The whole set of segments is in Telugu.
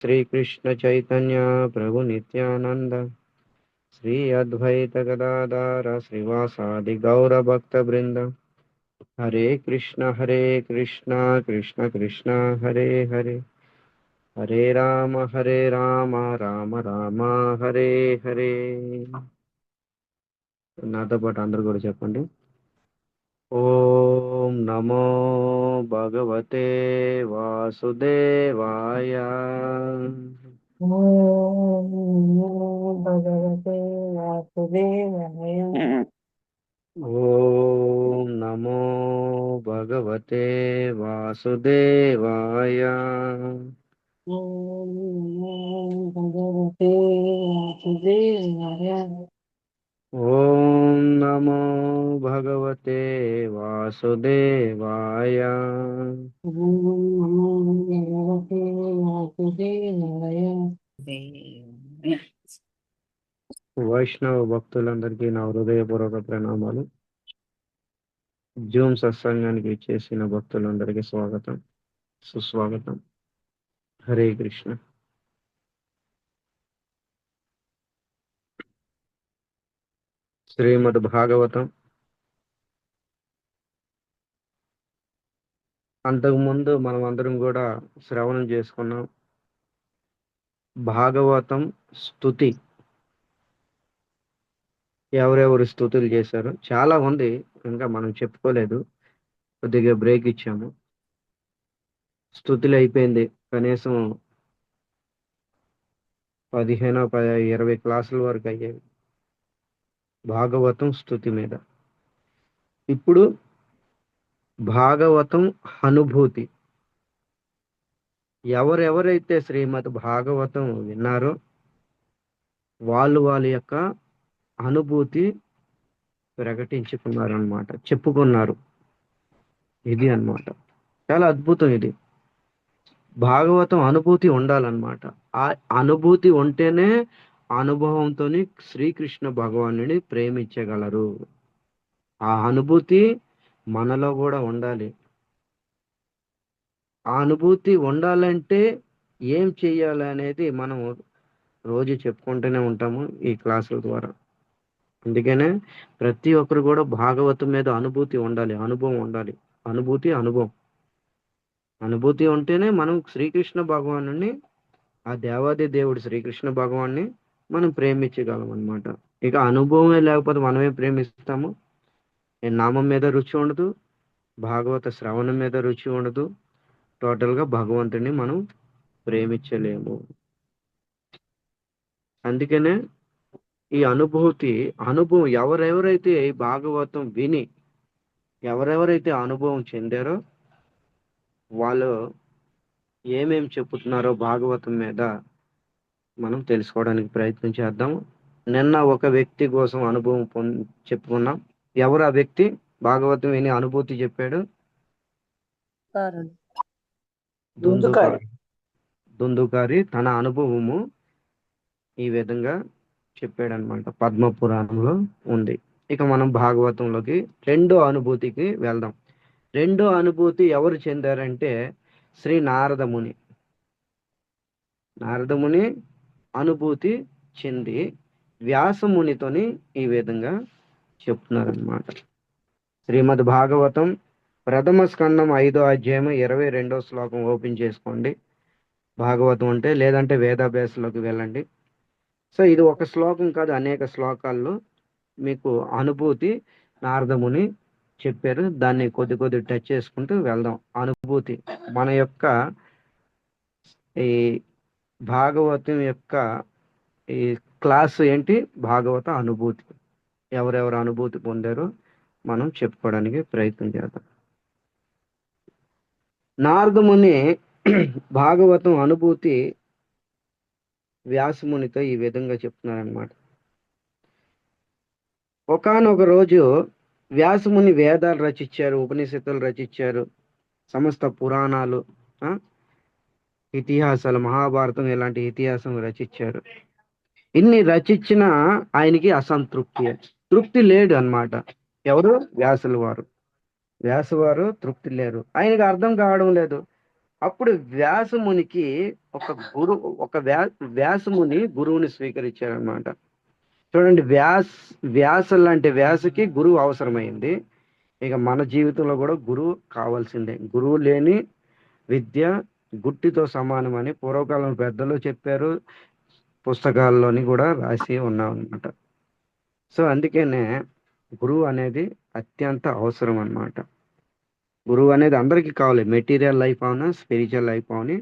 श्री कृष्ण चैतन्य प्रभु नित्यानंद श्री अद्वैत गदाधर श्रीवासादि गौर भक्त वृंद हरे कृष्ण कृष्ण कृष्ण हरे हरे हरे राम राम राम हरे हरे. నాతో పాటు అందరూ కూడా చెప్పండి. ఓం నమో భగవతే వాసుదేవాయ. ఓం భగవతే వాసుదేవాయ. ఓం నమో భగవతే వాసుదేవాయ. ఓం భగవతే వాసుదేవాయ. ఓం నమో భగవతే వాసుదేవాయ. ఓం నమో భగవతే వాసుదేవాయ. వైష్ణవ భక్తులందరికీ నా హృదయపూర్వక ప్రణామాలు. జూమ్ సత్సంగానికి చేసిన భక్తులందరికీ స్వాగతం, సుస్వాగతం. హరే కృష్ణ. శ్రీమద్ భాగవతం అంతకుముందు మనం అందరం కూడా శ్రవణం చేసుకున్నాం. భాగవతం స్తుతి ఎవరెవరు స్తుతులు చేశారు చాలా ఉంది, ఇంకా మనం చెప్పుకోలేదు, కొద్దిగా బ్రేక్ ఇచ్చాము. స్తుతులు అయిపోయింది, కనీసం 15-20 క్లాసుల వరకు అయ్యాయి భాగవతం స్తుతి మీద. ఇప్పుడు భాగవతం అనుభూతి. ఎవరెవరైతే శ్రీమద్ భాగవతం విన్నారో వాళ్ళ యొక్క అనుభూతి ప్రకటించుకున్నారు అన్నమాట, చెప్పుకున్నారు. ఇది అన్నమాట, చాలా అద్భుతం. ఇది భాగవతం అనుభూతి ఉండాలన్నమాట. ఆ అనుభూతి ఉంటేనే అనుభవంతో శ్రీకృష్ణ భగవానుని ప్రేమించగలరు. ఆ అనుభూతి మనలో కూడా ఉండాలి. ఆ అనుభూతి ఉండాలంటే ఏం చెయ్యాలి అనేది మనం రోజు చెప్పుకుంటూనే ఉంటాము ఈ క్లాసుల ద్వారా. అందుకనే ప్రతి ఒక్కరు కూడా భాగవతం మీద అనుభూతి ఉండాలి, అనుభవం ఉండాలి. అనుభూతి ఉంటేనే మనం శ్రీకృష్ణ భగవాను, ఆ దేవాది దేవుడు శ్రీకృష్ణ భగవాన్ని మనం ప్రేమించగలం అన్నమాట. ఇక అనుభవమే లేకపోతే మనమే ప్రేమిస్తాము? నామం మీద రుచి ఉండదు, భాగవత శ్రవణం మీద రుచి ఉండదు, టోటల్గా భగవంతుని మనం ప్రేమించలేము. అందుకనే ఈ అనుభవం ఎవరెవరైతే ఈ భాగవతం విని ఎవరెవరైతే అనుభవం చెందారో వాళ్ళు ఏమేం చెప్పుతున్నారో భాగవతం మీద మనం తెలుసుకోవడానికి ప్రయత్నం చేద్దాం. నిన్న ఒక వ్యక్తి కోసం అనుభవం చెప్పుకున్నాం. ఎవరు ఆ వ్యక్తి? భాగవతం విని అనుభూతి చెప్పాడు. దుందుకారి తన అనుభవము ఈ విధంగా చెప్పాడనమాట, పద్మ పురాణంలో ఉంది. ఇక మనం భాగవతంలోకి రెండో అనుభూతికి వెళ్దాం. రెండో అనుభూతి ఎవరు చెందారంటే శ్రీ నారదముని. నారదముని అనుభూతి చెంది వ్యాసమునితోని ఈ విధంగా చెప్తున్నారనమాట. శ్రీమద్ భాగవతం ప్రథమ స్కందం 5వ అధ్యాయం 22వ శ్లోకం ఓపెన్ చేసుకోండి. భాగవతం అంటే, లేదంటే వేదాభ్యాసంలోకి వెళ్ళండి. సో ఇది ఒక శ్లోకం కాదు, అనేక శ్లోకాల్లో మీకు అనుభూతి నారదముని చెప్పారు. దాన్ని కొద్ది టచ్ చేసుకుంటూ వెళ్దాం. అనుభూతి మన యొక్క ఈ భాగవతం యొక్క ఈ క్లాస్ ఏంటి? భాగవత అనుభూతి. ఎవరెవరు అనుభూతి పొందారో మనం చెప్పుకోవడానికి ప్రయత్నం చేద్దాం. నారదముని భాగవతం అనుభూతి వ్యాసమునితో ఈ విధంగా చెప్తున్నారనమాట. ఒకానొక రోజు వ్యాసముని వేదాలు రచించారు, ఉపనిషత్తులు రచించారు, సమస్త పురాణాలు, ఇతిహాసాలు, మహాభారతం ఇలాంటి ఇతిహాసం రచించారు. ఇన్ని రచించిన ఆయనకి తృప్తి లేడు అన్నమాట. ఎవరు? వ్యాసుల వారు తృప్తి లేరు. ఆయనకి అర్థం కావడం లేదు. అప్పుడు వ్యాసమునికి ఒక గురు ఒక వ్యాసముని గురువుని స్వీకరించారనమాట. చూడండి, వ్యాస లాంటి వ్యాసకి గురువు అవసరమైంది. ఇక మన జీవితంలో కూడా గురువు కావాల్సిందే. గురువు లేని విద్య గుట్టితో సమానం అని పూర్వకాలం పెద్దలు చెప్పారు, పుస్తకాల్లోని కూడా రాసి ఉన్నాం అనమాట. సో అందుకనే గురువు అనేది అత్యంత అవసరం అన్నమాట. గురువు అనేది అందరికీ కావాలి. మెటీరియల్ లైఫ్ అవునా, స్పిరిచువల్ లైఫ్ అవుని,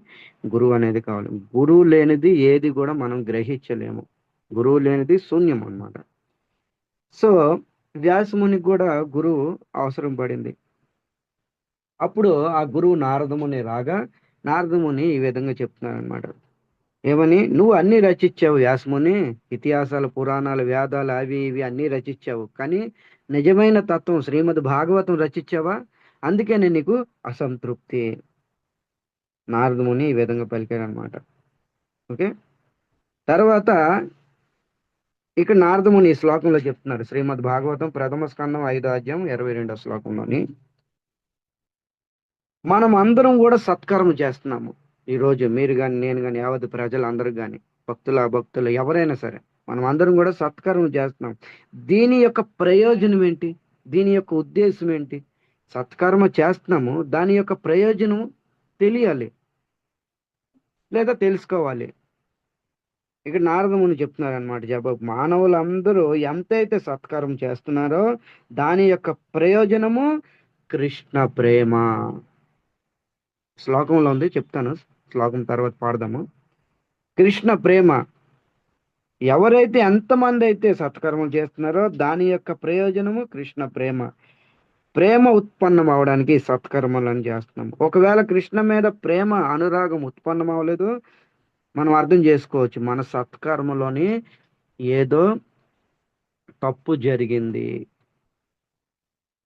గురువు అనేది కావాలి. గురువు లేనిది ఏది కూడా మనం గ్రహించలేము. గురువు లేనిది శూన్యం అన్నమాట. సో వ్యాసమునికి కూడా గురువు అవసరం పడింది. అప్పుడు ఆ గురువు నారదముని రాగా, నారదముని ఈ విధంగా చెప్తున్నారు అనమాట. ఏమని? నువ్వు అన్ని రచించావు వ్యాసముని, ఇతిహాసాలు, పురాణాలు, వేదాలు, అవి ఇవి అన్ని రచించావు, కానీ నిజమైన తత్వం శ్రీమద్ భాగవతం రచించావా? అందుకే నేను నీకు అసంతృప్తి. నారదముని ఈ విధంగా పలికారు అనమాట. ఓకే, తర్వాత ఇక్కడ నారదముని ఈ శ్లోకంలో చెప్తున్నారు. శ్రీమద్ భాగవతం ప్రథమ స్కందం 5వ అధ్యాయం 22వ శ్లోకంలోని, మనం అందరం కూడా సత్కర్మ చేస్తున్నాము. ఈ రోజు మీరు కానీ, నేను కానీ, యావత్ ప్రజలందరూ కానీ, భక్తులు అభక్తులు ఎవరైనా సరే, మనం అందరం కూడా సత్కర్మ చేస్తున్నాం. దీని యొక్క ప్రయోజనం ఏంటి? దీని యొక్క ఉద్దేశం ఏంటి? సత్కర్మ చేస్తున్నాము, దాని యొక్క ప్రయోజనం తెలియాలి లేదా తెలుసుకోవాలి. ఇక్కడ నారదముని చెప్తున్నారు అనమాట జవాబు. మానవులందరూ ఎంతైతే సత్కారం చేస్తున్నారో దాని యొక్క ప్రయోజనము కృష్ణ ప్రేమ. శ్లోకంలో ఉంది, చెప్తాను. శ్లోకం తర్వాత పాడదాము. కృష్ణ ప్రేమ. ఎవరైతే ఎంతమంది అయితే సత్కర్మలు చేస్తున్నారో దాని యొక్క ప్రయోజనము కృష్ణ ప్రేమ. ప్రేమ ఉత్పన్నం అవడానికి సత్కర్మలను చేస్తున్నాము. ఒకవేళ కృష్ణ మీద ప్రేమ అనురాగం ఉత్పన్నం అవ్వలేదు, మనం అర్థం చేసుకోవచ్చు మన సత్కర్మలోని ఏదో తప్పు జరిగింది,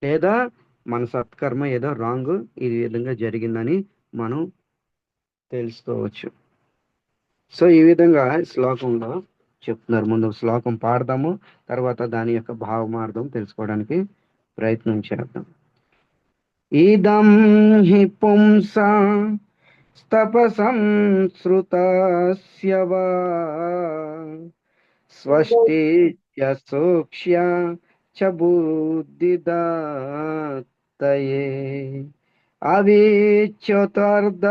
లేదా మన సత్కర్మ ఏదో రాంగ్ ఈ విధంగా జరిగిందని మనం తెలుసుకోవచ్చు. సో ఈ విధంగా శ్లోకంలో చెప్తున్నారు. ముందు శ్లోకం పాడదాము, తర్వాత దాని యొక్క భావమార్థం తెలుసుకోవడానికి ప్రయత్నం చేద్దాం. ఇదం హి పుంసా తపసంశ్రుతస్య వా స్వస్తిత్య సూక్ష్య చ బుద్ధిదత్తయే అవిచ్యుతార్థ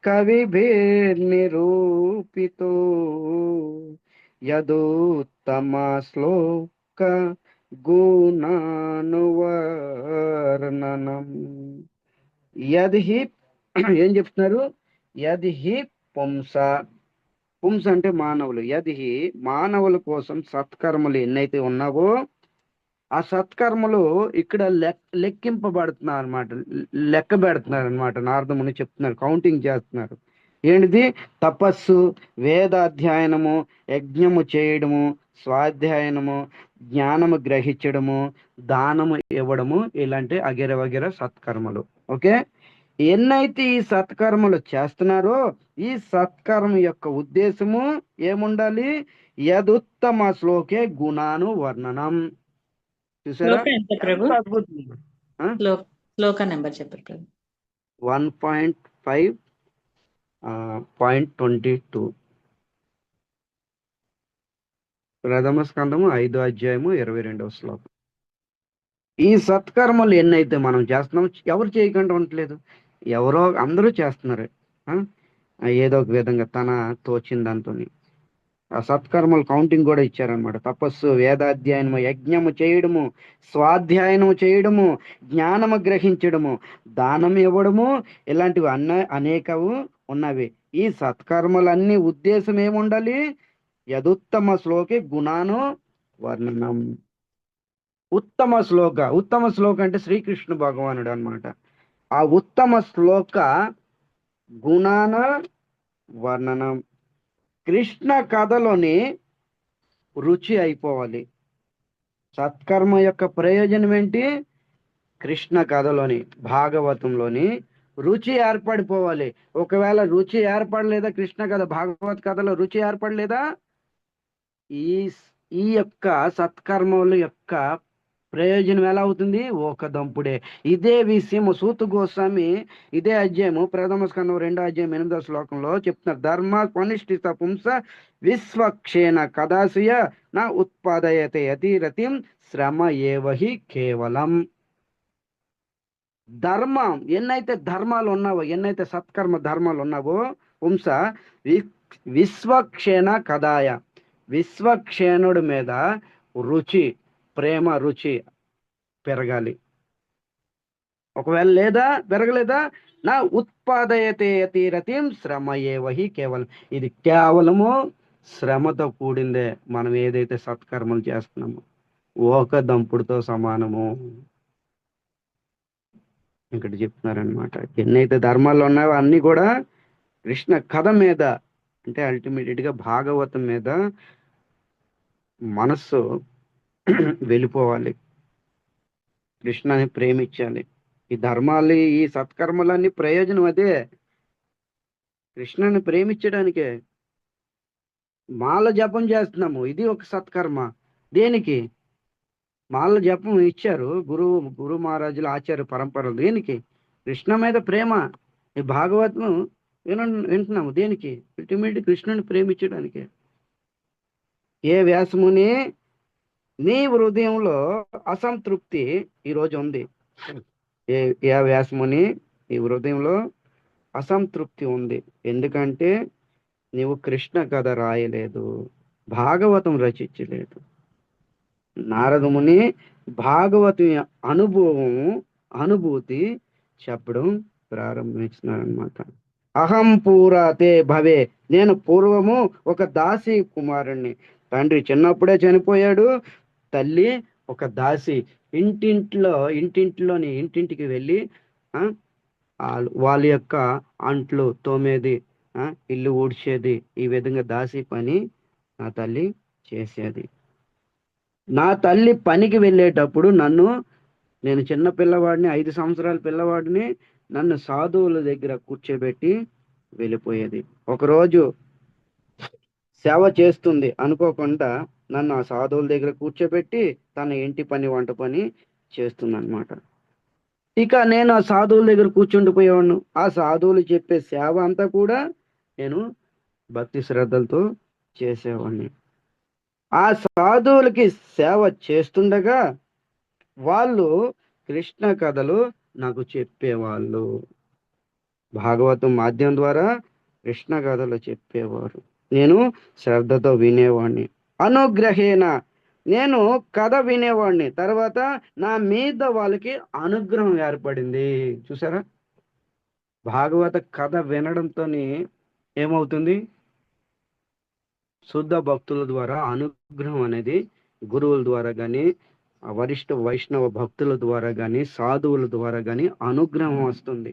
కవిభిర్నిరూపితో యదుత్తమ శ్లోక గుణానువర్ణనం. యద్హి ఏం చెప్తున్నారు? యద్హి పుంస. పుంస అంటే మానవులు. యద్హి మానవుల కోసం సత్కర్మలు ఎన్నైతే ఉన్నావో ఆ సత్కర్మలు ఇక్కడ లెక్కింపబడుతున్నారు అనమాట, లెక్క పెడుతున్నారు అనమాట. నారదముని చెప్తున్నారు, కౌంటింగ్ చేస్తున్నారు. ఏంటిది? తపస్సు, వేదాధ్యయనము, యజ్ఞము చేయడము, స్వాధ్యాయనము, జ్ఞానము గ్రహించడము, దానము ఇవ్వడము, ఇలాంటి అగిర వగిర సత్కర్మలు. ఓకే, ఎన్నైతే ఈ సత్కర్మలు చేస్తున్నారో ఈ సత్కర్మ యొక్క ఉద్దేశము ఏముండాలి? యదుత్తమ శ్లోకే గుణాను వర్ణనం. చూసారా? శ్లోక ఎంత ప్రభు? ఎంత అద్భుతం. శ్లోక నెంబర్ చెప్పండి ప్రభు. 1.5.22 ప్రథమ స్కందము 5వ అధ్యాయము 22వ శ్లోకం. ఈ సత్కర్మలు ఎన్నైతే మనం చేస్తున్నాం, ఎవరు చేయకుండా ఉండట్లేదు, ఎవరో అందరూ చేస్తున్నారు. ఏదో ఒక విధంగా తన తోచిన దాంతో ఆ సత్కర్మలు కౌంటింగ్ కూడా ఇచ్చారనమాట. తపస్సు, వేదాధ్యయనము, యజ్ఞము చేయడము, స్వాధ్యాయనము చేయడము, జ్ఞానము గ్రహించడము, దానం ఇవ్వడము, ఇలాంటివి అనేకవు ఉన్నవి. ఈ సత్కర్మలన్నీ ఉద్దేశం ఏముండాలి? యదుత్తమ శ్లోకి గుణాను వర్ణనం. ఉత్తమ శ్లోక. ఉత్తమ శ్లోక అంటే శ్రీకృష్ణ భగవానుడు అన్నమాట. ఆ ఉత్తమ శ్లోక గుణాన వర్ణనం. కృష్ణ కథలోని రుచి అయిపోవాలి. సత్కర్మ యొక్క ప్రయోజనం ఏంటి? కృష్ణ కథలోని, భాగవతంలోని రుచి ఏర్పడిపోవాలి. ఒకవేళ రుచి ఏర్పడలేదా, కృష్ణ కథ భాగవత్ కథలో రుచి ఏర్పడలేదా, ఈ యొక్క సత్కర్మల యొక్క ప్రయోజనం ఎలా అవుతుంది? ఒక దంపుడే. ఇదే విషయం సూత గోస్వామి ఇదే అధ్యాయము ప్రథమ స్కందం 2వ అధ్యాయం 8వ శ్లోకంలో చెప్తున్నారు. ధర్మ కొనిష్ఠిత పుంస విశ్వక్షేణ కదాసుయ నా ఉత్పాదయతే అతిరతిం శ్రమ ఏవహి కేవలం. ధర్మం ఎన్నైతే ధర్మాలు ఉన్నావో, ఎన్నైతే సత్కర్మ ధర్మాలు ఉన్నావో పుంస విశ్వక్షేణ కదాయ, విశ్వక్షేణుడి మీద రుచి, ప్రేమ రుచి పెరగాలి. ఒకవేళ లేదా పెరగలేదా, నా ఉత్పాదయతే అతిరతిం శ్రమ ఏవహి కేవలం. ఇది కేవలము శ్రమతో కూడిందే. మనం ఏదైతే సత్కర్మలు చేస్తున్నామో ఒక దంపుడుతో సమానము ఇక్కడ చెప్తున్నారనమాట. ఎన్నైతే ధర్మాలు ఉన్నాయో అన్ని కూడా కృష్ణ కథ మీద, అంటే అల్టిమేటెడ్ గా భాగవతం మీద మనస్సు వెళ్ళిపోవాలి. కృష్ణని ప్రేమించాలి. ఈ ధర్మాలు, ఈ సత్కర్మలన్నీ ప్రయోజనం అదే, కృష్ణని ప్రేమించడానికే. మాల జపం చేస్తున్నాము, ఇది ఒక సత్కర్మ. దేనికి? మాల జపం ఇచ్చారు గురు మహారాజులు, ఆచార్య పరంపరలు. దేనికి? కృష్ణ మీద ప్రేమ. ఈ భాగవతం వింటున్నాము దేనికి? అల్టిమేట్ కృష్ణుని ప్రేమించడానికే. ఏ వ్యాసముని నీ హృదయంలో అసంతృప్తి ఈరోజు ఉంది, ఏ వ్యాసముని నీ హృదయంలో అసంతృప్తి ఉంది, ఎందుకంటే నీవు కృష్ణ కథ రాయలేదు, భాగవతం రచించలేదు. నారదముని భాగవతం అనుభూతి చెప్పడం ప్రారంభించినారనమాట. అహం పూరాతే భవే, నేను పూర్వము ఒక దాసి కుమారుణ్ణి. తండ్రి చిన్నప్పుడే చనిపోయాడు, తల్లి ఒక దాసి. ఇంటింటికి వెళ్ళి వాళ్ళ యొక్క అంట్లు తోమేది, ఇల్లు ఊడ్చేది, ఈ విధంగా దాసి పని నా తల్లి చేసేది. నా తల్లి పనికి వెళ్ళేటప్పుడు నేను చిన్న పిల్లవాడిని, 5 సంవత్సరాల పిల్లవాడిని, నన్ను సాధువుల దగ్గర కూర్చోబెట్టి వెళ్ళిపోయేది. ఒకరోజు సేవ చేస్తుంది అనుకోకుండా నన్ను ఆ సాధువుల దగ్గర కూర్చోబెట్టి తన ఇంటి పని, వంట పని చేస్తుంది అనమాట. ఇక నేను ఆ సాధువుల దగ్గర కూర్చుండిపోయేవాడిను. ఆ సాధువులు చెప్పే సేవ అంతా కూడా నేను భక్తి శ్రద్ధలతో చేసేవాడిని. ఆ సాధువులకి సేవ చేస్తుండగా వాళ్ళు కృష్ణ కథలు నాకు చెప్పేవాళ్ళు. భాగవతం మాధ్యమం ద్వారా కృష్ణ కథలు చెప్పేవారు. నేను శ్రద్ధతో వినేవాడిని. అనుగ్రహేణ, నేను కథ వినేవాడిని. తర్వాత నా మీద వాళ్ళకి అనుగ్రహం ఏర్పడింది. చూసారా, భాగవత కథ వినడంతో ఏమవుతుంది? శుద్ధ భక్తుల ద్వారా అనుగ్రహం అనేది, గురువుల ద్వారా కానీ, వరిష్ఠ వైష్ణవ భక్తుల ద్వారా కానీ, సాధువుల ద్వారా కానీ అనుగ్రహం వస్తుంది.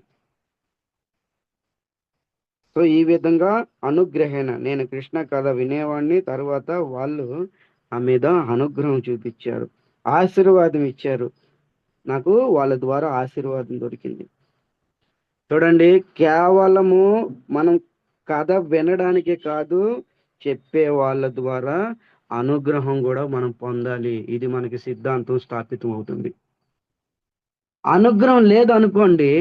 సో ఈ విధంగా అనుగ్రహేణ, నేను కృష్ణ కథ వినేవాడిని. తర్వాత వాళ్ళు నా మీద అనుగ్రహం చూపించారు, ఆశీర్వాదం ఇచ్చారు. నాకు వాళ్ళ ద్వారా ఆశీర్వాదం దొరికింది. చూడండి, కేవలము మనం కథ వినడానికే కాదు, చెప్పే వాళ్ళ ద్వారా అనుగ్రహం కూడా మనం పొందాలి. ఇది మనకి సిద్ధాంతం స్థాపితం అవుతుంది. అనుగ్రహం లేదనుకోండి,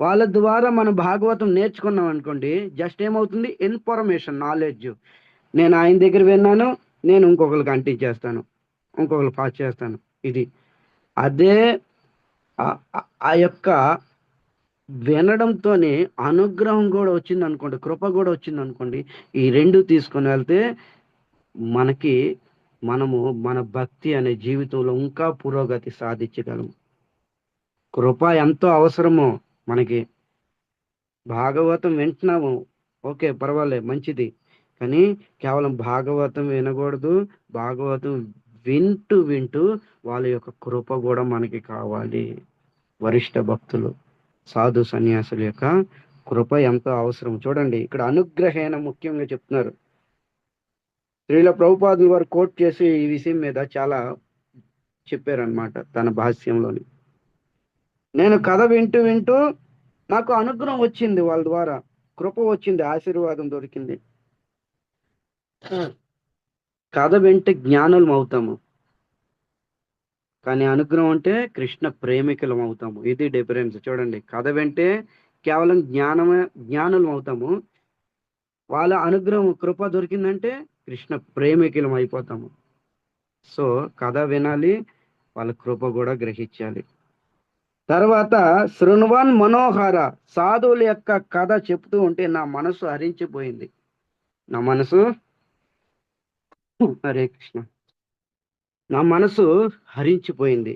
వాళ్ళ ద్వారా మనం భాగవతం నేర్చుకున్నాం అనుకోండి, జస్ట్ ఏమవుతుంది? Information, knowledge. నేను ఆయన దగ్గర విన్నాను, నేను ఇంకొకరికి అంటించేస్తాను, ఇంకొకరు పాస్ చేస్తాను. ఇది అదే ఆ యొక్క వినడంతోనే అనుగ్రహం కూడా వచ్చింది అనుకోండి, కృప కూడా వచ్చింది అనుకోండి. ఈ రెండు తీసుకొని వెళ్తే మనము మన భక్తి అనే జీవితంలో ఇంకా పురోగతి సాధించగలము. కృప ఎంతో అవసరమో మనకి. భాగవతం వింటున్నాము, ఓకే, పర్వాలేదు, మంచిది. కానీ కేవలం భాగవతం వినకూడదు. భాగవతం వింటూ వాళ్ళ యొక్క కృప కూడా మనకి కావాలి. వరిష్ఠ భక్తులు, సాధు సన్యాసుల యొక్క కృప ఎంతో అవసరం. చూడండి, ఇక్కడ అనుగ్రహేణ ముఖ్యంగా చెప్తున్నారు. శ్రీల ప్రభుపాదులు వారు కోట్ చేసి ఈ విషయం మీద చాలా చెప్పారనమాట తన భాష్యంలోని. నేను కథ వింటూ నాకు అనుగ్రహం వచ్చింది, వాళ్ళ ద్వారా కృప వచ్చింది, ఆశీర్వాదం దొరికింది. కథ వింటే జ్ఞానులం అవుతాము. కానీ అనుగ్రహం అంటే కృష్ణ ప్రేమికులం అవుతాము. ఇది డిఫరెన్స్. చూడండి, కథ వింటే కేవలం జ్ఞానులం అవుతాము. వాళ్ళ అనుగ్రహం కృప దొరికిందంటే కృష్ణ ప్రేమికులం అయిపోతాము. సో కథ వినాలి, వాళ్ళ కృప కూడా గ్రహించాలి. తర్వాత శృణ్వన్ మనోహర, సాధువుల యొక్క కథ చెప్తూ ఉంటే నా మనసు హరించిపోయింది. నా మనసు, హరే కృష్ణ, నా మనసు హరించిపోయింది.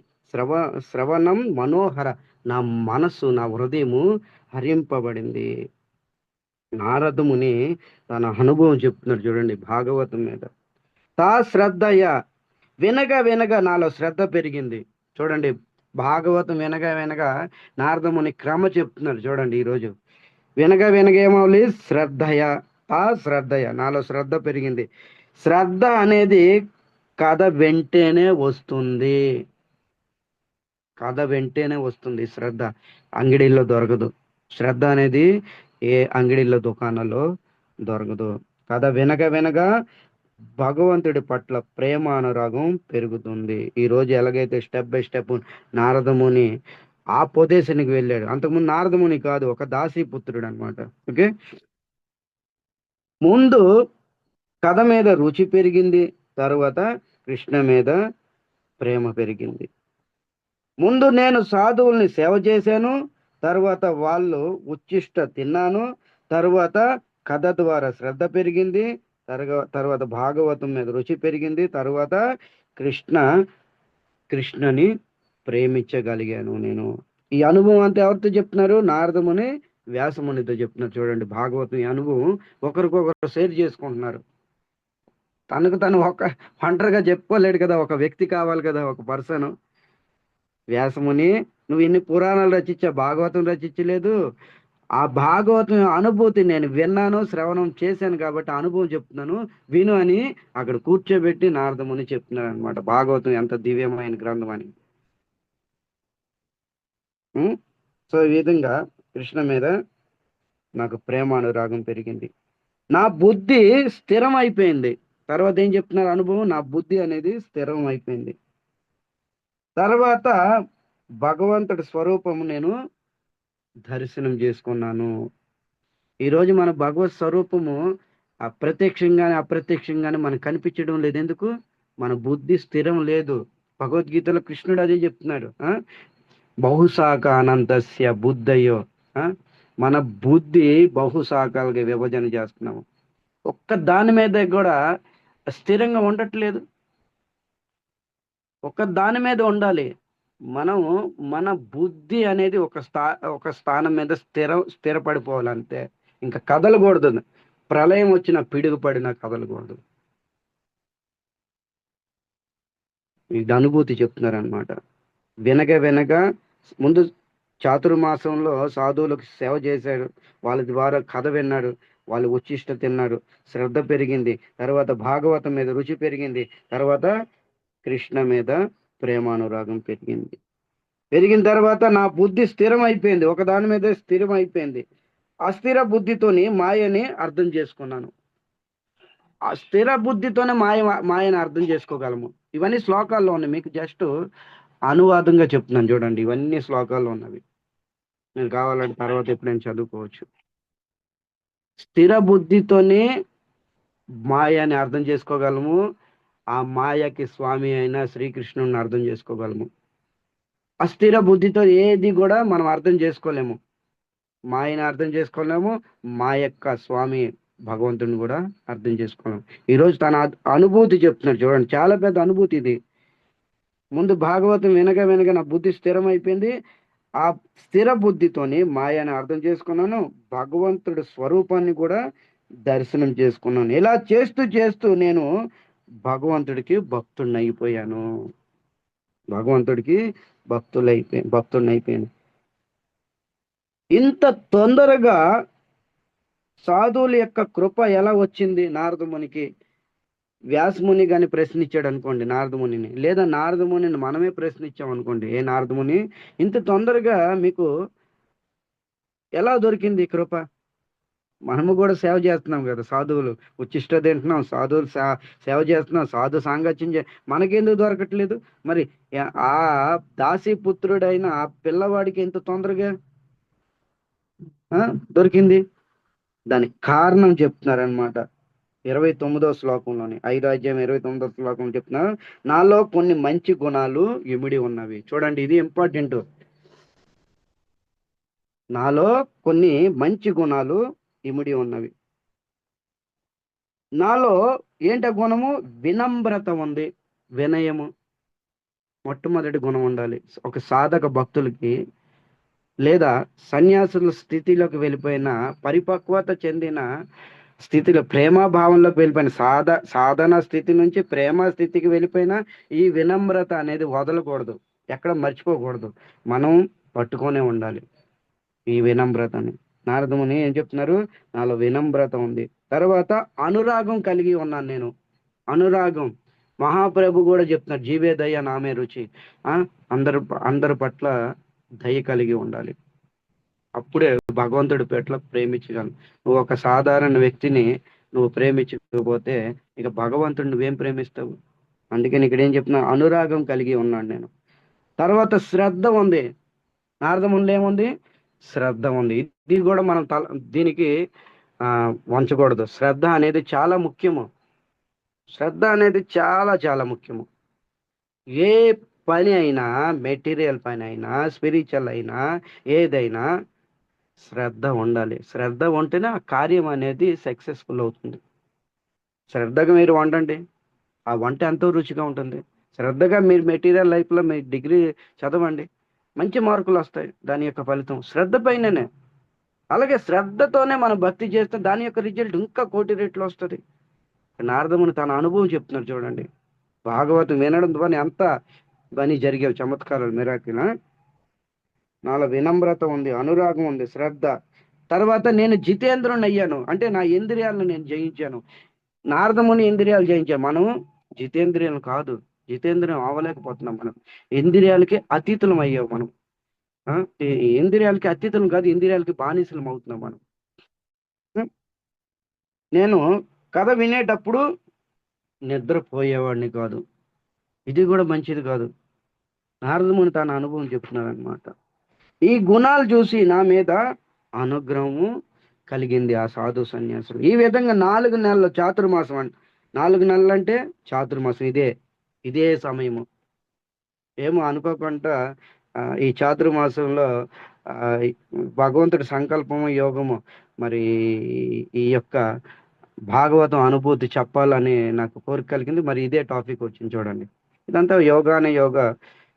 శ్రవణం మనోహర, నా మనసు, నా హృదయము హరింపబడింది. నారదముని తన అనుభవం చెప్తున్నాడు చూడండి భాగవతం మీద. తా శ్రద్ధయ, వినగా వినగా నాలో శ్రద్ధ పెరిగింది. చూడండి, భాగవతం వినగా వినగా నారదముని క్రమ చెప్తున్నారు చూడండి. ఈరోజు వినగా వినగా ఏమవులి, శ్రద్ధయ, తా శ్రద్ధయ, నాలో శ్రద్ధ పెరిగింది. శ్రద్ధ అనేది కథ వెంటనే వస్తుంది. కథ వెంటనే వస్తుంది శ్రద్ధ. అంగడిలో దొరకదు. శ్రద్ధ అనేది ఏ అంగడిలో దుకాణాల్లో దొరకదు. కథ వినగా వినగా భగవంతుడి పట్ల ప్రేమ అనురాగం పెరుగుతుంది. ఈ రోజు ఎలాగైతే స్టెప్ బై స్టెప్ నారదముని ఆ ప్రదేశానికి వెళ్ళాడు. అంతకుముందు నారదముని కాదు, ఒక దాసీ పుత్రుడు అనమాట. ఓకే, ముందు కథ మీద రుచి పెరిగింది, తర్వాత కృష్ణ మీద ప్రేమ పెరిగింది. ముందు నేను సాధువుల్ని సేవ చేశాను, తర్వాత వాళ్ళు ఉచ్చిష్ట తిన్నాను, తర్వాత కథ ద్వారా శ్రద్ధ పెరిగింది, తర్వాత భాగవతం మీద రుచి పెరిగింది, తర్వాత కృష్ణని ప్రేమించగలిగాను నేను. ఈ అనుభవం అంతా ఎవరితో చెప్తున్నారు? నారదముని వ్యాసమునితో చెప్తున్నారు. చూడండి, భాగవతం ఈ అనుభవం ఒకరికొకరు షేర్ చేసుకుంటున్నారు. తనకు తను ఒంటరిగా చెప్పుకోలేడు కదా, ఒక వ్యక్తి కావాలి కదా, ఒక పర్సన్. వ్యాసముని, నువ్వు ఇన్ని పురాణాలు రచించా, భాగవతం రచించలేదు. ఆ భాగవతం అనుభూతి నేను విన్నాను, శ్రవణం చేశాను కాబట్టి అనుభవం చెప్తున్నాను, విను అని అక్కడ కూర్చోబెట్టి నారదముని చెప్తున్నాడు అనమాట. భాగవతం ఎంత దివ్యమైన గ్రంథం అని. సో ఈ విధంగా కృష్ణ మీద నాకు ప్రేమ అనురాగం పెరిగింది. నా బుద్ధి స్థిరం అయిపోయింది. తర్వాత ఏం చెప్తున్నారు అనుభవం? నా బుద్ధి అనేది స్థిరం అయిపోయింది. తర్వాత భగవంతుడి స్వరూపము నేను దర్శనం చేసుకున్నాను. ఈరోజు మన భగవత్ స్వరూపము అప్రత్యక్షంగానే మనకు కనిపించడం లేదు. ఎందుకు? మన బుద్ధి స్థిరం లేదు. భగవద్గీతలో కృష్ణుడు అదే చెప్తున్నాడు. బహుశాఖానంతస్య బుద్ధయో, మన బుద్ధి బహుశాఖలుగా విభజన చేస్తున్నాము. ఒక్క దాని మీద కూడా స్థిరంగా ఉండట్లేదు. ఒక దాని మీద ఉండాలి. మన బుద్ధి అనేది ఒక స్థానం మీద స్థిరపడిపోవాలంతే. ఇంకా కదలకూడదు. ప్రళయం వచ్చిన పిడుగుపడిన కదలకూడదు. ఇది అనుభూతి చెప్తున్నారు అనమాట. వినగా ముందు చాతుర్మాసంలో సాధువులకు సేవ చేశాడు, వాళ్ళ ద్వారా కథ విన్నాడు, వాళ్ళు ఉచ్చిష్ట తిన్నాడు, శ్రద్ధ పెరిగింది, తర్వాత భాగవతం మీద రుచి పెరిగింది, తర్వాత కృష్ణ మీద ప్రేమానురాగం పెరిగిన తర్వాత నా బుద్ధి స్థిరం అయిపోయింది. ఒక దాని మీద స్థిరం అయిపోయింది. అస్థిర బుద్ధితోని మాయని అర్థం చేసుకున్నాను. ఆ స్థిర బుద్ధితోనే మాయని అర్థం చేసుకోగలము. ఇవన్నీ శ్లోకాల్లో ఉన్నాయి. మీకు జస్ట్ అనువాదంగా చెప్తున్నాను చూడండి. ఇవన్నీ శ్లోకాల్లో ఉన్నవి. మీరు కావాలంటే తర్వాత ఎప్పుడైనా చదువుకోవచ్చు. స్థిర బుద్ధితోనే మాయని అర్థం చేసుకోగలము. ఆ మాయకి స్వామి అయిన శ్రీకృష్ణుని అర్థం చేసుకోగలము. అస్థిర బుద్ధితో ఏది కూడా మనం అర్థం చేసుకోలేము. మాయని అర్థం చేసుకోలేము, మా యొక్క స్వామి భగవంతుని కూడా అర్థం చేసుకోలేము. ఈరోజు తన అనుభూతి చెప్తున్నాడు చూడండి. చాలా పెద్ద అనుభూతి ఇది. ముందు భాగవతం వినగా నా బుద్ధి స్థిరం అయిపోయింది. ఆ స్థిర బుద్ధితోని మాయని అర్థం చేసుకున్నాను, భగవంతుడి స్వరూపాన్ని కూడా దర్శనం చేసుకున్నాను. ఇలా చేస్తూ నేను భగవంతుడికి భక్తుడిని అయిపోయాను. భక్తుడిని అయిపోయాను. ఇంత తొందరగా సాధువుల యొక్క కృప ఎలా వచ్చింది నారదమునికి? వ్యాసముని గాని ప్రశ్నించాడు అనుకోండి నారదమునిని, లేదా నారదమునిని మనమే ప్రశ్నించాం అనుకోండి, ఏ నారదముని ఇంత తొందరగా మీకు ఎలా దొరికింది కృప? మనము కూడా సేవ చేస్తున్నాం కదా, సాధువులు ఉచ్చిష్ట తింటున్నాం, సాధువులు సేవ చేస్తున్నాం, సాధు సాంగత్యం మనకెందుకు దొరకట్లేదు మరి? ఆ దాసి పుత్రుడైన ఆ పిల్లవాడికి ఎంత తొందరగా దొరికింది? దానికి కారణం చెప్తున్నారనమాట. 29వ శ్లోకంలోని 5వ అధ్యాయం 29వ శ్లోకం చెప్తున్నారు, నాలో కొన్ని మంచి గుణాలు ఇమిడి ఉన్నవి. చూడండి, ఇది ఇంపార్టెంట్. నాలో కొన్ని మంచి గుణాలు ఇమిడి ఉన్నవి. నాలో ఏంట గుణము? వినమ్రత ఉంది, వినయము. మొట్టమొదటి గుణం ఉండాలి ఒక సాధక భక్తులకి, లేదా సన్యాసుల స్థితిలోకి వెళ్ళిపోయిన, పరిపక్వత చెందిన స్థితిలో, ప్రేమాభావంలోకి వెళ్ళిపోయిన, సాధన స్థితి నుంచి ప్రేమ స్థితికి వెళ్ళిపోయిన ఈ వినమ్రత అనేది వదలకూడదు, ఎక్కడ మర్చిపోకూడదు, మనం పట్టుకొనే ఉండాలి ఈ వినమ్రతని. నారదముని ఏం చెప్తున్నారు? నాలో వినమ్రత ఉంది. తర్వాత అనురాగం కలిగి ఉన్నాను నేను. అనురాగం మహాప్రభు కూడా చెప్తున్నారు, జీవే దయ నామే రుచి. అందరి పట్ల దయ కలిగి ఉండాలి, అప్పుడే భగవంతుడి పట్ల ప్రేమించగలను. నువ్వు ఒక సాధారణ వ్యక్తిని నువ్వు ప్రేమించకపోతే ఇక భగవంతుడు నువ్వేం ప్రేమిస్తావు? అందుకని ఇక్కడ ఏం చెప్తున్నా? అనురాగం కలిగి ఉన్నాను నేను. తర్వాత శ్రద్ధ ఉంది. నారదమునిలో ఏముంది? శ్రద్ధ ఉంది. ఇది కూడా మనం దీనికి వంచకూడదు. శ్రద్ధ అనేది చాలా ముఖ్యము. శ్రద్ధ అనేది చాలా చాలా ముఖ్యము. ఏ పని అయినా, మెటీరియల్ పని అయినా, స్పిరిచువల్ అయినా, ఏదైనా శ్రద్ధ ఉండాలి. శ్రద్ధ ఉంటేనే ఆ కార్యం అనేది సక్సెస్ఫుల్ అవుతుంది. శ్రద్ధగా మీరు వండండి, ఆ వంట ఎంతో రుచిగా ఉంటుంది. శ్రద్ధగా మీరు మెటీరియల్ లైఫ్లో మీరు డిగ్రీ చదవండి, మంచి మార్కులు వస్తాయి. దాని యొక్క ఫలితం శ్రద్ధ పైననే. అలాగే శ్రద్ధతోనే మనం భక్తి చేస్తే దాని యొక్క రిజల్ట్ ఇంకా కోటి రెట్లు వస్తుంది. నారదముని తన అనుభవం చెప్తున్నారు చూడండి. భాగవతం వినడం ద్వారా ఎంత పని జరిగేవి, చమత్కారాలు, మిరాకిల్. నాలో వినమ్రత ఉంది, అనురాగం ఉంది, శ్రద్ధ. తర్వాత నేను జితేంద్రుని అయ్యాను, అంటే నా ఇంద్రియాలను నేను జయించాను. నారదముని ఇంద్రియాలు జయించాను, మనం జితేంద్రియాలు కాదు. జితేంద్రియం అవ్వలేకపోతున్నాం మనం, ఇంద్రియాలకి అతీతులం అయ్యావు మనం. ఇంద్రియాలకి అతీతులం కాదు, ఇంద్రియాలకి బానిసలం అవుతున్నాం మనం. నేను కథ వినేటప్పుడు నిద్రపోయేవాడిని కాదు, ఇది కూడా మంచిది కాదు. నారదముని తన అనుభవం చెప్తున్నారు అనమాట. ఈ గుణాలు చూసి నా మీద అనుగ్రహము కలిగింది ఆ సాధు సన్యాసులు. ఈ విధంగా 4 నెలలు చాతుర్మాసం 4 నెలలు అంటే చాతుర్మాసం, ఇదే సమయము. ఏమో అనుకోకుండా ఈ చాతుర్మాసంలో భగవంతుడి సంకల్పము, యోగము, మరి ఈ యొక్క భాగవతం అనుభూతి చెప్పాలని నాకు కోరిక కలిగింది. మరి ఇదే టాపిక్ వచ్చింది చూడండి. ఇదంతా యోగానే యోగ,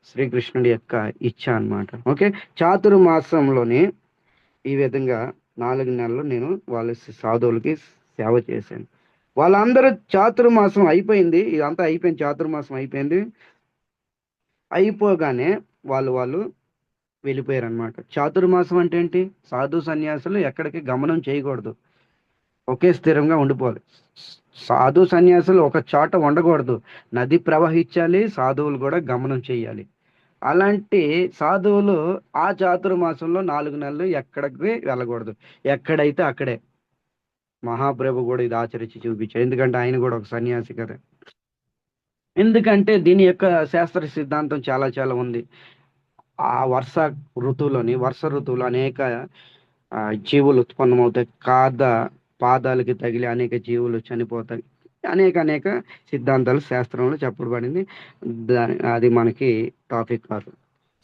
శ్రీకృష్ణుడి యొక్క ఇచ్చ అన్నమాట. ఓకే, చాతుర్మాసంలోని ఈ విధంగా 4 నెలలు నేను వాళ్ళ సాధువులకి సేవ చేశాను. వాళ్ళందరూ చాతుర్మాసం అయిపోయింది, ఇదంతా అయిపోయింది, చాతుర్మాసం అయిపోయింది. అయిపోగానే వాళ్ళు వెళ్ళిపోయారు అనమాట. చాతుర్మాసం అంటే ఏంటి? సాధు సన్యాసులు ఎక్కడికి గమనం చేయకూడదు, ఒకే స్థిరంగా ఉండిపోవాలి. సాధు సన్యాసులు ఒక చోట ఉండకూడదు, నది ప్రవహించాలి, సాధువులు కూడా గమనం చేయాలి. అలాంటి సాధువులు ఆ చాతుర్మాసంలో 4 నెలలు ఎక్కడికి వెళ్ళకూడదు, ఎక్కడైతే అక్కడే. మహాప్రభు కూడా ఇది ఆచరించి చూపించారు, ఎందుకంటే ఆయన కూడా ఒక సన్యాసి కదా. ఎందుకంటే దీని యొక్క శాస్త్ర సిద్ధాంతం చాలా చాలా ఉంది. ఆ వర్ష ఋతువులో అనేక జీవులు ఉత్పన్నమవుతాయి, పాదాలకి తగిలి అనేక జీవులు చనిపోతాయి. అనేక సిద్ధాంతాలు శాస్త్రంలో చెప్పబడింది, అది మనకి టాపిక్ కాదు.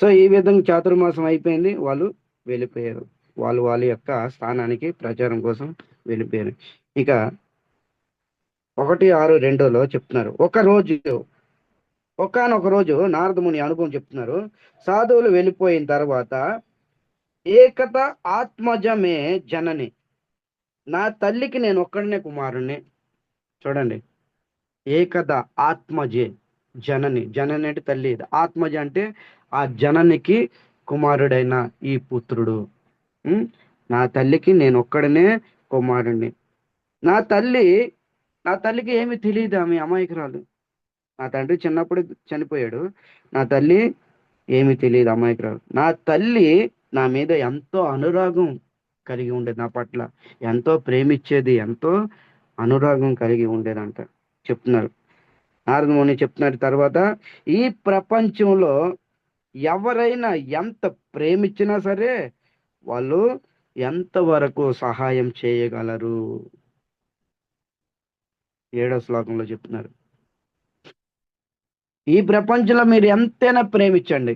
సో ఈ విధంగా చాతుర్మాసం అయిపోయింది, వాళ్ళు వెళ్ళిపోయారు. వాళ్ళ యొక్క స్థానానికి ప్రచారం కోసం వెళ్ళిపోయారు. ఇక 1:6-2లో చెప్తున్నారు, ఒకానొక రోజు నారదముని అనుభవం చెప్తున్నారు. సాధువులు వెళ్ళిపోయిన తర్వాత ఏకత ఆత్మజమే జనని, నా తల్లికి నేను ఒక్కడనే కుమారుణ్ణి. చూడండి, ఏకద ఆత్మజే జనని, జనని అంటే తల్లి, ఆత్మజ అంటే ఆ జననికి కుమారుడైన ఈ పుత్రుడు. నా తల్లికి నేను ఒక్కడనే కుమారుణ్ణి. నా తల్లికి ఏమి తెలియదు, ఆమె అమాయకురాలు. నా తండ్రి చిన్నప్పుడు చనిపోయాడు, నా తల్లి ఏమి తెలియదు, అమాయకురాలు. నా తల్లి నా మీద ఎంతో అనురాగం కలిగి ఉండేది, నా పట్ల ఎంతో ప్రేమించేది, ఎంతో అనురాగం కలిగి ఉండేదంట చెప్తున్నారు. నారద ముని చెప్తున్నారు తర్వాత, ఈ ప్రపంచంలో ఎవరైనా ఎంత ప్రేమించినా సరే వాళ్ళు ఎంతవరకు సహాయం చేయగలరు. 7వ శ్లోకంలో చెప్తున్నారు, ఈ ప్రపంచంలో మీరు ఎంతైనా ప్రేమించండి,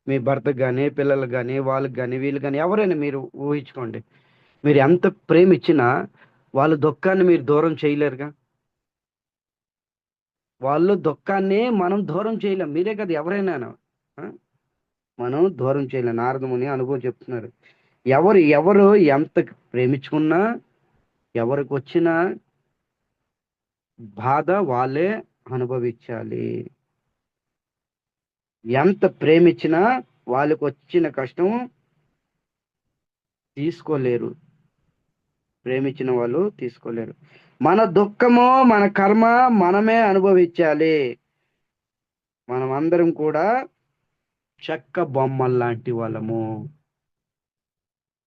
మీ భర్తకు కానీ, పిల్లలకు కానీ, వాళ్ళకి కానీ, వీళ్ళు కానీ, ఎవరైనా మీరు ఊహించుకోండి, మీరు ఎంత ప్రేమించినా వాళ్ళ దుఃఖాన్ని మీరు దూరం చేయలేరుగా. వాళ్ళు దుఃఖాన్ని మనం దూరం చేయలేం, మీరే కదా ఎవరైనా, ఆ? మనం దూరం చేయలేం. నారదముని అనుభవం చెప్తున్నారు, ఎవరు ఎంత ప్రేమించుకున్నా ఎవరికి వచ్చిన బాధ వాళ్ళే అనుభవించాలి. ఎంత ప్రేమించినా వాళ్ళకి వచ్చిన కష్టం తీసుకోలేరు, ప్రేమించిన వాళ్ళు తీసుకోలేరు. మన దుఃఖము మన కర్మ మనమే అనుభవించాలి. మనం అందరం కూడా చెక్క బొమ్మల్లాంటి వాళ్ళము.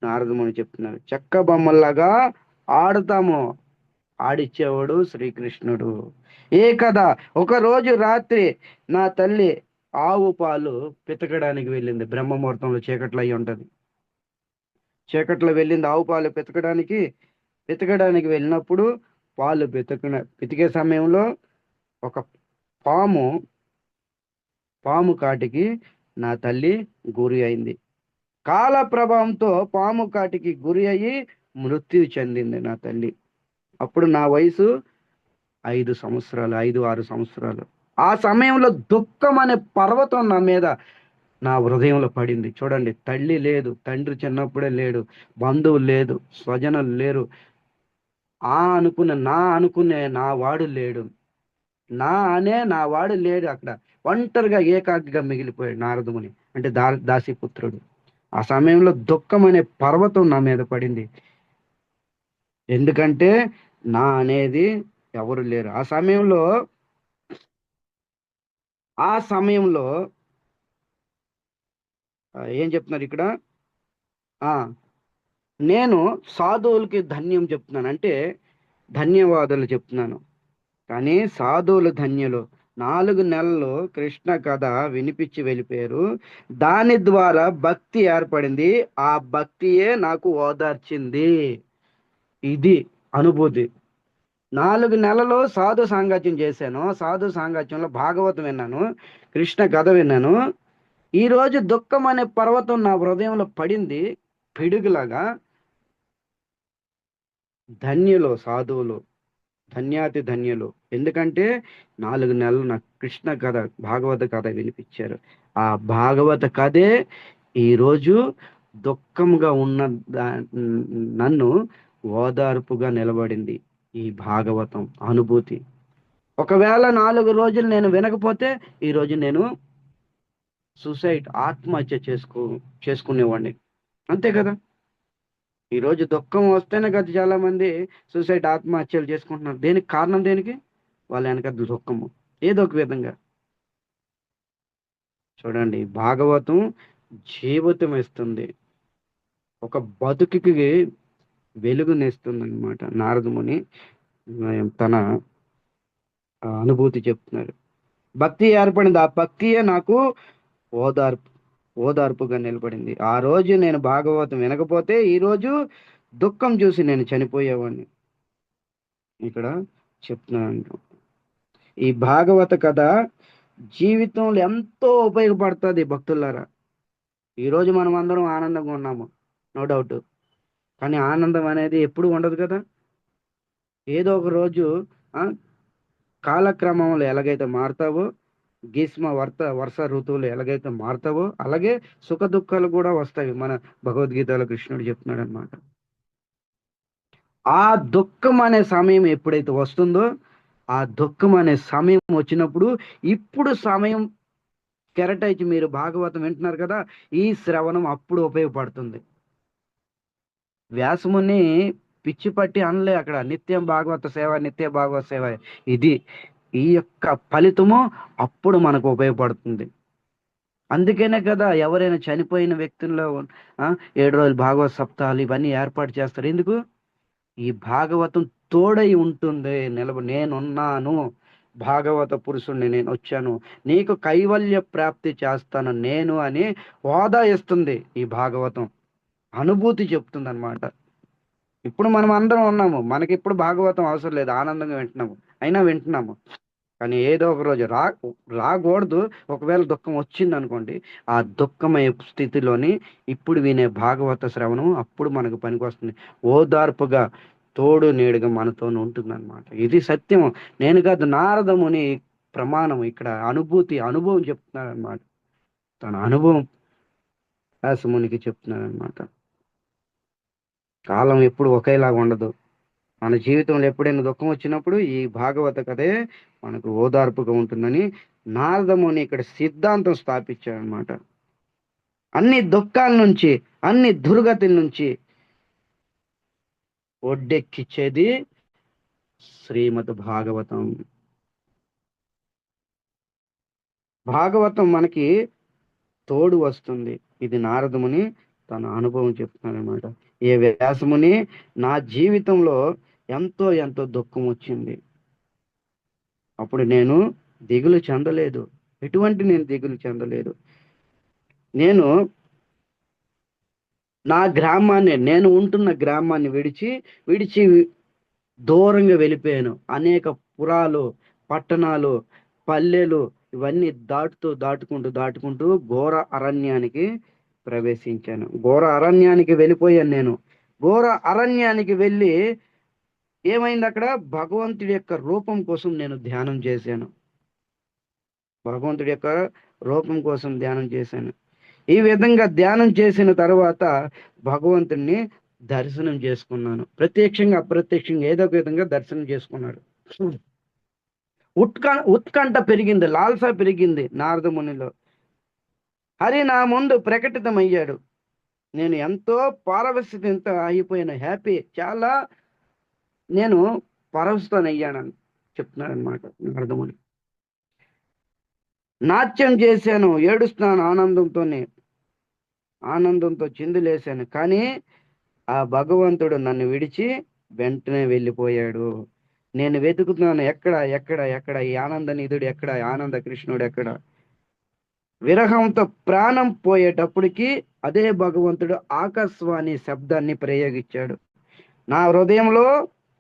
నారదముని చెప్తున్నారు, చెక్క బొమ్మల్లాగా ఆడుతాము, ఆడిచ్చేవాడు శ్రీకృష్ణుడు. ఏ కదా, ఒక రోజు రాత్రి నా తల్లి ఆవు పాలు పితకడానికి వెళ్ళింది. బ్రహ్మముహూర్తంలో చీకట్లో అయి ఉంటది, చీకట్లో వెళ్ళింది ఆవు పాలు పితకడానికి వెళ్ళినప్పుడు పాలు పితికే సమయంలో ఒక పాము కాటికి నా తల్లి గురి అయింది. కాల ప్రభావంతో పాము కాటికి గురి అయ్యి మృత్యు చెందింది నా తల్లి. అప్పుడు నా వయసు 5 సంవత్సరాలు, 5-6 సంవత్సరాలు. ఆ సమయంలో దుఃఖం అనే పర్వతం నా మీద, నా హృదయంలో పడింది. చూడండి, తల్లి లేదు, తండ్రి చిన్నప్పుడే లేడు, బంధువులు లేదు, స్వజనులు లేరు, అనుకునే నా వాడు లేడు, నా వాడు లేడు. అక్కడ ఒంటరిగా ఏకాకిగా మిగిలిపోయాడు నారదముని, అంటే దాసిపుత్రుడు. ఆ సమయంలో దుఃఖం అనే పర్వతం నా మీద పడింది. ఎందుకంటే నా అనేది ఎవరు లేరు. ఆ సమయంలో ఏం చెప్తున్నారు ఇక్కడ, నేను సాధువులకి ధన్యం చెప్తున్నాను, అంటే ధన్యవాదాలు చెప్తున్నాను. కానీ సాధువులు ధన్యులు. 4 నెలలు కృష్ణ కథ వినిపించి వెళ్ళిపోయారు. దాని ద్వారా భక్తి ఏర్పడింది. ఆ భక్తియే నాకు ఓదార్చింది. ఇది అనుభూతి. 4 నెలలు సాధు సాంగత్యం చేశాను. సాధు సాంగత్యంలో భాగవతం విన్నాను, కృష్ణ కథ విన్నాను. ఈరోజు దుఃఖం అనే పర్వతం నా హృదయంలో పడింది పిడుగులాగా. ధన్యులు సాధువులు, ధన్యాతి ధన్యులు. ఎందుకంటే 4 నెలలు నాకు కృష్ణ కథ, భాగవత కథ వినిపించారు. ఆ భాగవత కథే ఈరోజు దుఃఖంగా ఉన్న నన్ను ఓదార్పుగా నిలబడింది. ఈ భాగవతం అనుభూతి. ఒకవేళ 4 రోజులు నేను వినకపోతే ఈరోజు నేను ఆత్మహత్య చేసుకునేవాడిని. అంతే కదా. ఈరోజు దుఃఖం వస్తేనే కదా చాలా మంది ఆత్మహత్యలు చేసుకుంటున్నారు. దేనికి కారణం, దేనికి? వాళ్ళ వెనక దుఃఖము ఏదో ఒక విధంగా. చూడండి, భాగవతం జీవితం ఇస్తుంది, ఒక బతుకుకి వెలుగునిస్తుంది అనమాట. నారదముని తన అనుభూతి చెప్తున్నారు. భక్తి ఏర్పడింది, ఆ భక్తియే నాకు ఓదార్పుగా నిలబడింది. ఆ రోజు నేను భాగవతం వినకపోతే ఈరోజు దుఃఖం చూసి నేను చనిపోయేవాడిని. ఇక్కడ చెప్తున్నాను, ఈ భాగవత కథ జీవితంలో ఎంతో ఉపయోగపడుతుంది భక్తులారా. ఈరోజు మనం అందరం ఆనందంగా ఉన్నాము, నో డౌట్. కానీ ఆనందం అనేది ఎప్పుడు ఉండదు కదా. ఏదో ఒక రోజు కాలక్రమంలో ఎలాగైతే మారుతావో, వర్ష ఋతువులు ఎలాగైతే మారుతావో అలాగే సుఖ దుఃఖాలు కూడా వస్తాయి. మన భగవద్గీతలో కృష్ణుడు చెప్తున్నాడు అనమాట. ఆ దుఃఖం అనే సమయం ఎప్పుడైతే వస్తుందో, ఆ దుఃఖం అనే సమయం వచ్చినప్పుడు, ఇప్పుడు సమయం కేటాయించి మీరు భాగవతం వింటున్నారు కదా, ఈ శ్రవణం అప్పుడు ఉపయోగపడుతుంది. వ్యాసముని పిచ్చి పట్టి అనలే అక్కడ, నిత్యం భాగవత సేవ, నిత్య భాగవత సేవ. ఈ యొక్క ఫలితము అప్పుడు మనకు ఉపయోగపడుతుంది. అందుకనే కదా ఎవరైనా చనిపోయిన వ్యక్తుల్లో 7 రోజులు భాగవత సప్తాహాలు ఇవన్నీ ఏర్పాటు చేస్తారు. ఎందుకు? ఈ భాగవతం తోడై ఉంటుంది. నేనున్నాను, భాగవత పురుషుణ్ణి, నేను వచ్చాను, నీకు కైవల్య ప్రాప్తి చేస్తాను నేను అని హోదా ఇస్తుంది ఈ భాగవతం. అనుభూతి చెప్తుంది అనమాట. ఇప్పుడు మనం అందరం ఉన్నాము, మనకి ఇప్పుడు భాగవతం అవసరం లేదు, ఆనందంగా వింటున్నాము, అయినా వింటున్నాము. కానీ ఏదో ఒక రోజు రాకూడదు. ఒకవేళ దుఃఖం వచ్చింది అనుకోండి, ఆ దుఃఖమయ స్థితిలోని ఇప్పుడు వినే భాగవత శ్రవణం అప్పుడు మనకు పనికొస్తుంది. ఓదార్పుగా తోడు నీడుగా మనతో ఉంటుంది అనమాట. ఇది సత్యం. నేను కాదు, నారదముని ప్రమాణం ఇక్కడ అనుభవం చెప్తున్నాడు అనమాట. తన అనుభవం వ్యాసమునికి చెప్తున్నాడు అనమాట. కాలం ఎప్పుడు ఒకేలాగా ఉండదు. మన జీవితంలో ఎప్పుడైనా దుఃఖం వచ్చినప్పుడు ఈ భాగవత కథే మనకు ఓదార్పుగా ఉంటుందని నారదముని ఇక్కడ సిద్ధాంతం స్థాపించాడనమాట. అన్ని దుఃఖాల నుంచి, అన్ని దుర్గతుల నుంచి ఒడ్డెక్కిచ్చేది శ్రీమద్ భాగవతం. భాగవతం మనకి తోడు వస్తుంది. ఇది నారదముని తన అనుభవం చెప్తున్నాడు అనమాట. ఏ వ్యాసముని నా జీవితంలో ఎంతో ఎంతో దుఃఖం వచ్చింది, అప్పుడు నేను దిగులు చెందలేదు. నేను దిగులు చెందలేదు. నేను నా గ్రామాన్ని, నేను ఉంటున్న గ్రామాన్ని విడిచి దూరంగా వెళ్ళిపోయాను. అనేక పురాలు, పట్టణాలు, పల్లెలు ఇవన్నీ దాటుకుంటూ ఘోర అరణ్యానికి ప్రవేశించాను. ఘోర అరణ్యానికి వెళ్ళిపోయాను. నేను ఘోర అరణ్యానికి వెళ్ళి ఏమైంది, అక్కడ భగవంతుడి యొక్క రూపం కోసం నేను ధ్యానం చేశాను. భగవంతుడి యొక్క రూపం కోసం ధ్యానం చేశాను. ఈ విధంగా ధ్యానం చేసిన తర్వాత భగవంతుడిని దర్శనం చేసుకున్నాను. ప్రత్యక్షంగా అప్రత్యక్షంగా ఏదో ఒక విధంగా దర్శనం చేసుకున్నాడు. ఉత్కంఠ పెరిగింది, లాల్స పెరిగింది నారదమునిలో. హరి నా ముందు ప్రకటితమయ్యాడు. నేను ఎంతో పారవశ్యత అయిపోయాను, హ్యాపీ, చాలా నేను పరవశుడనయ్యానని చెప్తున్నాడు అనమాట నారదముని. నాట్యం చేశాను, ఏడుస్తున్నాను, ఆనందంతో చిందులేశాను. కానీ ఆ భగవంతుడు నన్ను విడిచి వెంటనే వెళ్ళిపోయాడు. నేను వెతుకుతున్నాను, ఎక్కడ ఈ ఆనంద నిధుడు ఎక్కడ, ఆనంద కృష్ణుడు ఎక్కడ? విరహంతో ప్రాణం పోయేటప్పటికి అదే భగవంతుడు ఆకాశవాణి శబ్దాన్ని ప్రయోగించాడు. నా హృదయంలో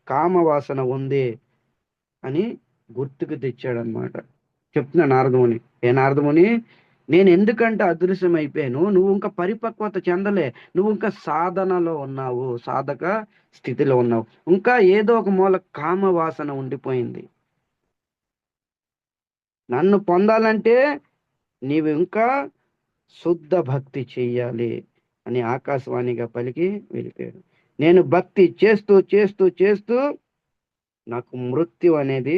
కామవాసన ఉంది అని గుర్తుకు తెచ్చాడు అనమాట. చెప్తున్నా నారదముని, ఏ నారదముని, నేను ఎందుకంటే అదృశ్యం అయిపోయాను, నువ్వు ఇంకా పరిపక్వత చెందలే, నువ్వు ఇంకా సాధనలో ఉన్నావు, సాధక స్థితిలో ఉన్నావు, ఇంకా ఏదో ఒక మూల కామవాసన ఉండిపోయింది. నన్ను పొందాలంటే నీవు ఇంకా శుద్ధ భక్తి చెయ్యాలి అని ఆకాశవాణిగా పలికి వెళ్ళిపోయాడు. నేను భక్తి చేస్తూ నాకు మృత్యు అనేది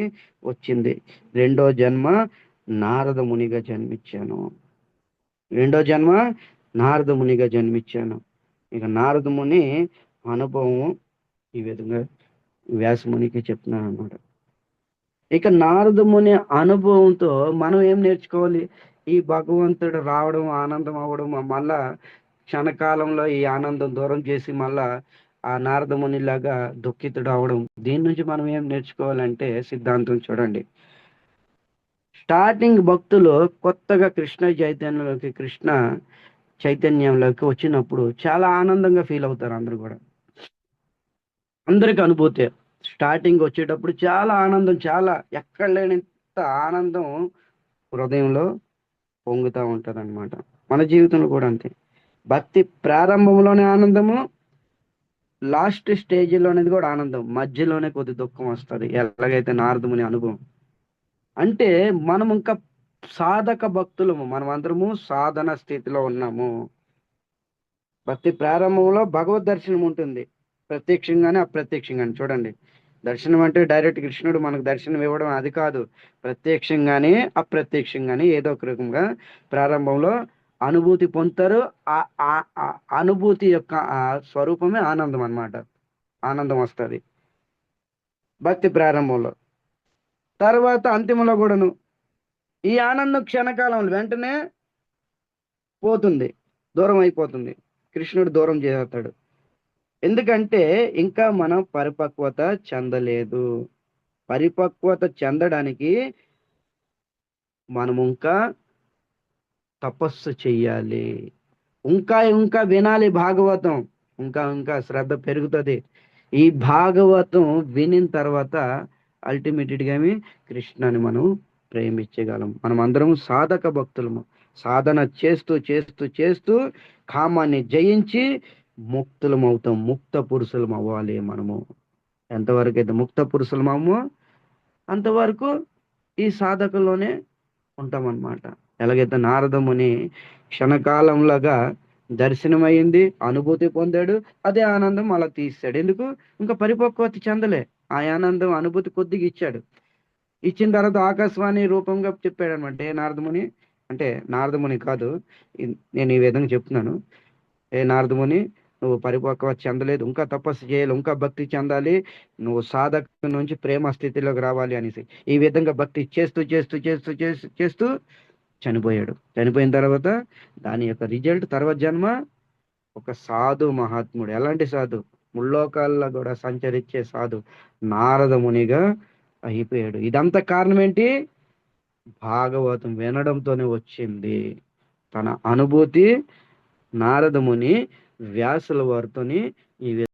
వచ్చింది. రెండో జన్మ నారదమునిగా జన్మించాను. ఇక నారదముని అనుభవం ఈ విధంగా వ్యాసమునికి చెప్తున్నాను అన్నమాట. ఇక నారదముని అనుభవంతో మనం ఏం నేర్చుకోవాలి? ఈ భగవంతుడు రావడం, ఆనందం అవ్వడం, మళ్ళా క్షణకాలంలో ఈ ఆనందం దూరం చేసి మళ్ళా ఆ నారదముని లాగా దుఃఖితుడు అవడం. దీని నుంచి మనం ఏం నేర్చుకోవాలంటే సిద్ధాంతం చూడండి. స్టార్టింగ్ భక్తులు కొత్తగా కృష్ణ చైతన్యంలోకి వచ్చినప్పుడు చాలా ఆనందంగా ఫీల్ అవుతారు. అందరూ కూడా, అందరికి అనుభూతే. స్టార్టింగ్ వచ్చేటప్పుడు చాలా ఆనందం, చాలా ఎక్కడ లేనంత ఆనందం హృదయంలో పొంగుతూ ఉంటుంది అనమాట. మన జీవితంలో కూడా అంతే. భక్తి ప్రారంభంలోనే ఆనందము, లాస్ట్ స్టేజ్లో అనేది కూడా ఆనందం, మధ్యలోనే కొద్ది దుఃఖం వస్తుంది. ఎలాగైతే నారదముని అనుభవం. అంటే మనం ఇంకా సాధక భక్తులము, మనం అందరము సాధన స్థితిలో ఉన్నాము. భక్తి ప్రారంభంలో భగవద్ దర్శనం ఉంటుంది, ప్రత్యక్షంగానే అప్రత్యక్షంగానే. చూడండి, దర్శనం అంటే డైరెక్ట్ కృష్ణుడు మనకు దర్శనం ఇవ్వడం అది కాదు. ప్రత్యక్షంగానే అప్రత్యక్షంగానే ఏదో ఒక రకంగా ప్రారంభంలో అనుభూతి పొందుతారు. ఆ అనుభూతి యొక్క స్వరూపమే ఆనందం అన్నమాట. ఆనందం వస్తుంది భక్తి ప్రారంభంలో. తర్వాత అంతిమంలో కూడాను ఈ ఆనందం క్షణకాలం వెంటనే పోతుంది, దూరం అయిపోతుంది, కృష్ణుడు దూరం చేస్తాడు. ఎందుకంటే ఇంకా మనం పరిపక్వత చెందలేదు. పరిపక్వత చెందడానికి మనం ఇంకా తపస్సు చెయ్యాలి, ఇంకా ఇంకా వినాలి భాగవతం, ఇంకా ఇంకా శ్రద్ధ పెరుగుతుంది. ఈ భాగవతం వినిన తర్వాత అల్టిమేట్గా కృష్ణని మనం ప్రేమించగలం. మనం అందరం సాధక భక్తులము. సాధన చేస్తూ చేస్తూ చేస్తూ కామాన్ని జయించి ముక్తులం అవుతాం, ముక్త పురుషులం అవ్వాలి. మనము ఎంతవరకు అయితే ముక్త పురుషులం అమ్మో అంతవరకు ఈ సాధకుల్లోనే ఉంటామన్నమాట. ఎలాగైతే నారదముని క్షణకాలంలాగా దర్శనమైంది, అనుభూతి పొందాడు, అదే ఆనందం అలా తీసాడు. ఎందుకు? ఇంకా పరిపక్వత చెందలే. ఆ ఆనందం అనుభూతి కొద్దిగా ఇచ్చాడు. ఇచ్చిన తర్వాత ఆకాశవాణి రూపంగా చెప్పాడు అనమాట. ఏ నారదముని అంటే నారదముని కాదు, నేను ఈ విధంగా చెప్తున్నాను. ఏ నారదముని, నువ్వు పరిపక్వత చెందలేదు, ఇంకా తపస్సు చేయాలి, ఇంకా భక్తి చెందాలి, నువ్వు సాధక నుంచి ప్రేమ స్థితిలోకి రావాలి అనేసి ఈ విధంగా భక్తి చేస్తూ చేస్తూ చేస్తూ చేస్తూ చేస్తూ చనిపోయాడు. చనిపోయిన తర్వాత దాని యొక్క రిజల్ట్ తర్వాత జన్మ ఒక సాధు మహాత్ముడు. ఎలాంటి సాధు? ముల్లోకాల్లో కూడా సంచరించే సాధు నారద మునిగా అయిపోయాడు. ఇదంతా కారణం ఏంటి? భాగవతం వినడంతోనే వచ్చింది. తన అనుభూతి నారద ముని వ్యాసుల వారితోని ఈ